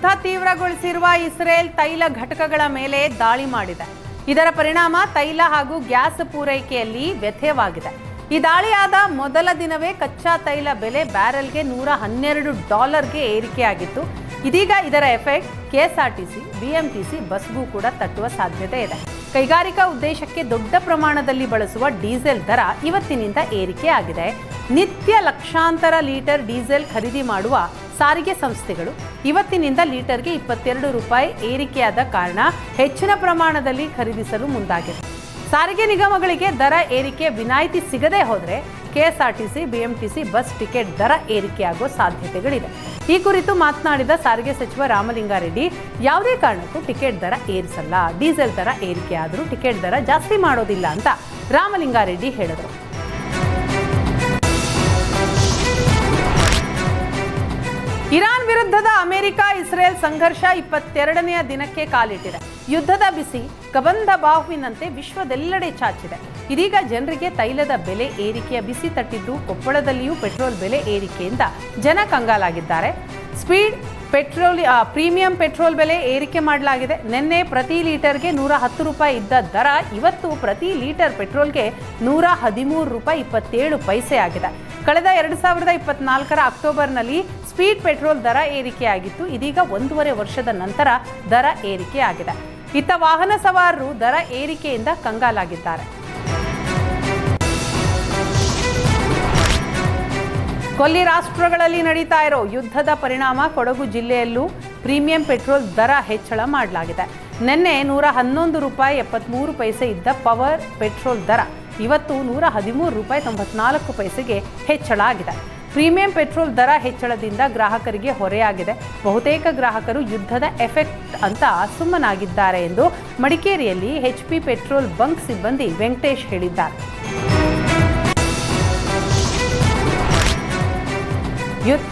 ಯುದ್ಧ ತೀವ್ರಗೊಳಿಸಿರುವ ಇಸ್ರೇಲ್ ತೈಲ ಘಟಕಗಳ ಮೇಲೆ ದಾಳಿ ಮಾಡಿದೆ. ಇದರ ಪರಿಣಾಮ ತೈಲ ಹಾಗೂ ಗ್ಯಾಸ್ ಪೂರೈಕೆಯಲ್ಲಿ ವ್ಯತ್ಯಯವಾಗಿದೆ. ಈ ದಾಳಿಯಾದ ಮೊದಲ ದಿನವೇ ಕಚ್ಚಾ ತೈಲ ಬೆಲೆ ಬ್ಯಾರೆಲ್ಗೆ $112ಗೆ ಏರಿಕೆಯಾಗಿತ್ತು. ಇದೀಗ ಇದರ ಎಫೆಕ್ಟ್ ಕೆಎಸ್ಆರ್ಟಿಸಿ, ಬಿಎಂಟಿಸಿ ಬಸ್ಗೂ ಕೂಡ ತಟ್ಟುವ ಸಾಧ್ಯತೆ ಇದೆ. ಕೈಗಾರಿಕಾ ಉದ್ದೇಶಕ್ಕೆ ದೊಡ್ಡ ಪ್ರಮಾಣದಲ್ಲಿ ಬಳಸುವ ಡೀಸೆಲ್ ದರ ಇವತ್ತಿನಿಂದ ಏರಿಕೆಯಾಗಿದೆ. ನಿತ್ಯ ಲಕ್ಷಾಂತರ ಲೀಟರ್ ಡೀಸೆಲ್ ಖರೀದಿ ಮಾಡುವ ಸಾರಿಗೆ ಸಂಸ್ಥೆಗಳು ಇವತ್ತಿನಿಂದ ಲೀಟರ್ಗೆ ₹22 ಏರಿಕೆಯಾದ ಕಾರಣ ಹೆಚ್ಚಿನ ಪ್ರಮಾಣದಲ್ಲಿ ಖರೀದಿಸಲು ಮುಂದಾಗಿದೆ. ಸಾರಿಗೆ ನಿಗಮಗಳಿಗೆ ದರ ಏರಿಕೆ ವಿನಾಯಿತಿ ಸಿಗದೆ ಹೋದರೆ ಕೆಎಸ್ಆರ್ಟಿಸಿ, ಬಿಎಂಟಿಸಿ ಬಸ್ ಟಿಕೆಟ್ ದರ ಏರಿಕೆಯಾಗುವ ಸಾಧ್ಯತೆಗಳಿದೆ. ಈ ಕುರಿತು ಮಾತನಾಡಿದ ಸಾರಿಗೆ ಸಚಿವ ರಾಮಲಿಂಗಾರೆಡ್ಡಿ, ಯಾವುದೇ ಕಾರಣಕ್ಕೂ ಟಿಕೆಟ್ ದರ ಏರಿಸಲ್ಲ, ಡೀಸೆಲ್ ದರ ಏರಿಕೆಯಾದರೂ ಟಿಕೆಟ್ ದರ ಜಾಸ್ತಿ ಮಾಡೋದಿಲ್ಲ ಅಂತ ರಾಮಲಿಂಗಾರೆಡ್ಡಿ ಹೇಳಿದರು. ಇರಾನ್ ವಿರುದ್ಧದ ಅಮೆರಿಕ ಇಸ್ರೇಲ್ ಸಂಘರ್ಷ 22ನೆಯ ದಿನಕ್ಕೆ ಕಾಲಿಟ್ಟಿದೆ. ಯುದ್ಧದ ಬಿಸಿ ಕಬಂಧ ಬಾಹುವಿನಂತೆ ವಿಶ್ವದೆಲ್ಲೆಡೆ ಚಾಚಿದೆ. ಇದೀಗ ಜನರಿಗೆ ತೈಲದ ಬೆಲೆ ಏರಿಕೆಯ ಬಿಸಿ ತಟ್ಟಿದ್ದು, ಕೊಪ್ಪಳದಲ್ಲಿಯೂ ಪೆಟ್ರೋಲ್ ಬೆಲೆ ಏರಿಕೆಯಿಂದ ಜನ ಕಂಗಾಲಾಗಿದ್ದಾರೆ. ಸ್ಪೀಡ್ ಪ್ರೀಮಿಯಂ ಪೆಟ್ರೋಲ್ ಬೆಲೆ ಏರಿಕೆ ಮಾಡಲಾಗಿದೆ. ನಿನ್ನೆ ಪ್ರತಿ ಲೀಟರ್ಗೆ ₹110 ಇದ್ದ ದರ ಇವತ್ತು ಪ್ರತಿ ಲೀಟರ್ ಪೆಟ್ರೋಲ್ಗೆ ₹113.27 ಆಗಿದೆ. ಕಳೆದ 2024ರ ಅಕ್ಟೋಬರ್ನಲ್ಲಿ ಸ್ಪೀಡ್ ಪೆಟ್ರೋಲ್ ದರ ಏರಿಕೆಯಾಗಿತ್ತು. ಇದೀಗ 1.5 ವರ್ಷದ ನಂತರ ದರ ಏರಿಕೆಯಾಗಿದೆ. ಇತ್ತ ವಾಹನ ಸವಾರರು ದರ ಏರಿಕೆಯಿಂದ ಕಂಗಾಲಾಗಿದ್ದಾರೆ. ಕೊಲ್ಲಿ ರಾಷ್ಟ್ರಗಳಲ್ಲಿ ನಡೀತಾ ಇರೋ ಯುದ್ಧದ ಪರಿಣಾಮ ಕೊಡಗು ಜಿಲ್ಲೆಯಲ್ಲೂ ಪ್ರೀಮಿಯಂ ಪೆಟ್ರೋಲ್ ದರ ಹೆಚ್ಚಳ ಮಾಡಲಾಗಿದೆ. ನಿನ್ನೆ ₹111.73 ಇದ್ದ ಪವರ್ ಪೆಟ್ರೋಲ್ ದರ ಇವತ್ತು ₹113.94ಗೆ ಹೆಚ್ಚಳ ಆಗಿದೆ. ಪ್ರೀಮಿಯಂ ಪೆಟ್ರೋಲ್ ದರ ಹೆಚ್ಚಳದಿಂದ ಗ್ರಾಹಕರಿಗೆ ಹೊರೆಯಾಗಿದೆ. ಬಹುತೇಕ ಗ್ರಾಹಕರು ಯುದ್ಧದ ಎಫೆಕ್ಟ್ ಅಂತ ಸುಮ್ಮನಾಗಿದ್ದಾರೆ ಎಂದು ಮಡಿಕೇರಿಯಲ್ಲಿ HP ಪೆಟ್ರೋಲ್ ಬಂಕ್ ಸಿಬ್ಬಂದಿ ವೆಂಕಟೇಶ್ ಹೇಳಿದ್ದಾರೆ.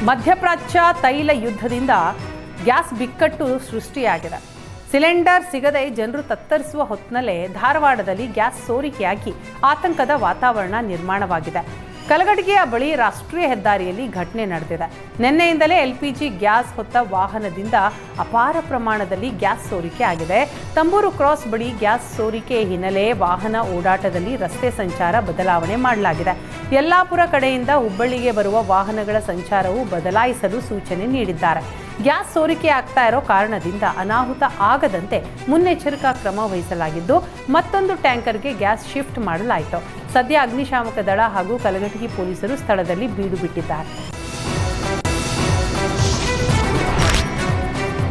ಮಧ್ಯಪ್ರಾಚ್ಯ ತೈಲ ಯುದ್ಧದಿಂದ ಗ್ಯಾಸ್ ಬಿಕ್ಕಟ್ಟು ಸೃಷ್ಟಿಯಾಗಿದೆ. ಸಿಲಿಂಡರ್ ಸಿಗದೆ ಜನರು ತತ್ತರಿಸುವ ಹೊತ್ತಿನಲ್ಲೇ ಧಾರವಾಡದಲ್ಲಿ ಗ್ಯಾಸ್ ಸೋರಿಕೆಯಾಗಿ ಆತಂಕದ ವಾತಾವರಣ ನಿರ್ಮಾಣವಾಗಿದೆ. ಕಲಘಟಗಿಯ ಬಳಿ ರಾಷ್ಟ್ರೀಯ ಹೆದ್ದಾರಿಯಲ್ಲಿ ಘಟನೆ ನಡೆದಿದೆ. ನಿನ್ನೆಯಿಂದಲೇ LPG ಗ್ಯಾಸ್ ಹೊತ್ತ ವಾಹನದಿಂದ ಅಪಾರ ಪ್ರಮಾಣದಲ್ಲಿ ಗ್ಯಾಸ್ ಸೋರಿಕೆ ಆಗಿದೆ. ತಂಬೂರು ಕ್ರಾಸ್ ಬಳಿ ಗ್ಯಾಸ್ ಸೋರಿಕೆ ಹಿನ್ನೆಲೆ ವಾಹನ ಓಡಾಟದಲ್ಲಿ ರಸ್ತೆ ಸಂಚಾರ ಬದಲಾವಣೆ ಮಾಡಲಾಗಿದೆ. ಯಲ್ಲಾಪುರ ಕಡೆಯಿಂದ ಹುಬ್ಬಳ್ಳಿಗೆ ಬರುವ ವಾಹನಗಳ ಸಂಚಾರವು ಬದಲಾಯಿಸಲು ಸೂಚನೆ ನೀಡಿದ್ದಾರೆ. ಗ್ಯಾಸ್ ಸೋರಿಕೆ ಆಗ್ತಾ ಇರೋ ಕಾರಣದಿಂದ ಅನಾಹುತ ಆಗದಂತೆ ಮುನ್ನೆಚ್ಚರಿಕಾ ಕ್ರಮ ವಹಿಸಲಾಗಿದ್ದು, ಮತ್ತೊಂದು ಟ್ಯಾಂಕರ್ಗೆ ಗ್ಯಾಸ್ ಶಿಫ್ಟ್ ಮಾಡಲಾಯಿತು. ಸದ್ಯ ಅಗ್ನಿಶಾಮಕ ದಳ ಹಾಗೂ ಕಲಘಟಗಿ ಪೊಲೀಸರು ಸ್ಥಳದಲ್ಲಿ ಬೀಡು ಬಿಟ್ಟಿದ್ದಾರೆ.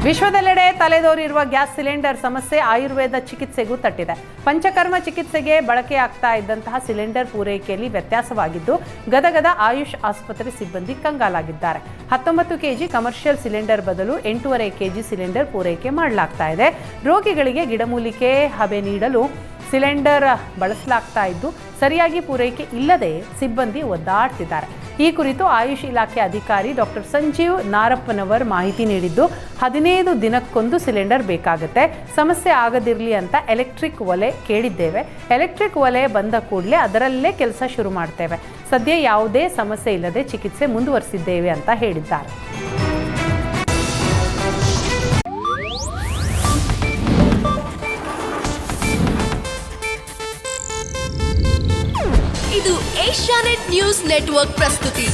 ವಿಶ್ವದೆಲ್ಲೆಡೆ ತಲೆದೋರಿರುವ ಗ್ಯಾಸ್ ಸಿಲಿಂಡರ್ ಸಮಸ್ಯೆ ಆಯುರ್ವೇದ ಚಿಕಿತ್ಸೆಗೂ ತಟ್ಟಿದೆ. ಪಂಚಕರ್ಮ ಚಿಕಿತ್ಸೆಗೆ ಬಳಕೆಯಾಗ್ತಾ ಇದ್ದಂತಹ ಸಿಲಿಂಡರ್ ಪೂರೈಕೆಯಲ್ಲಿ ವ್ಯತ್ಯಾಸವಾಗಿದ್ದು, ಗದಗದ ಆಯುಷ್ ಆಸ್ಪತ್ರೆ ಸಿಬ್ಬಂದಿ ಕಂಗಾಲಾಗಿದ್ದಾರೆ. 19 kg ಕಮರ್ಷಿಯಲ್ ಸಿಲಿಂಡರ್ ಬದಲು 8.5 kg ಸಿಲಿಂಡರ್ ಪೂರೈಕೆ ಮಾಡಲಾಗ್ತಾ ಇದೆ. ರೋಗಿಗಳಿಗೆ ಗಿಡಮೂಲಿಕೆ ಹಬೆ ನೀಡಲು ಸಿಲಿಂಡರ್ ಬಳಸಲಾಗ್ತಾ ಇದ್ದು, ಸರಿಯಾಗಿ ಪೂರೈಕೆ ಇಲ್ಲದೆ ಸಿಬ್ಬಂದಿ ಒದ್ದಾಡ್ತಿದ್ದಾರೆ. ಈ ಕುರಿತು ಆಯುಷ್ ಇಲಾಖೆ ಅಧಿಕಾರಿ ಡಾಕ್ಟರ್ ಸಂಜೀವ್ ನಾರಪ್ಪನವರ್ ಮಾಹಿತಿ ನೀಡಿದ್ದು, 15 ದಿನಕ್ಕೊಂದು ಸಿಲಿಂಡರ್ ಬೇಕಾಗುತ್ತೆ. ಸಮಸ್ಯೆ ಆಗದಿರಲಿ ಅಂತ ಎಲೆಕ್ಟ್ರಿಕ್ ಒಲೆ ಕೇಳಿದ್ದೇವೆ. ಎಲೆಕ್ಟ್ರಿಕ್ ಒಲೆ ಬಂದ ಕೂಡಲೇ ಅದರಲ್ಲೇ ಕೆಲಸ ಶುರು ಮಾಡ್ತೇವೆ. ಸದ್ಯ ಯಾವುದೇ ಸಮಸ್ಯೆ ಇಲ್ಲದೆ ಚಿಕಿತ್ಸೆ ಮುಂದುವರಿಸಿದ್ದೇವೆ ಅಂತ ಹೇಳಿದ್ದಾರೆ. ಇದು ಏಷ್ಯಾನೆಟ್ ನ್ಯೂಸ್ ನೆಟ್ವರ್ಕ್ ಪ್ರಸ್ತುತಿ.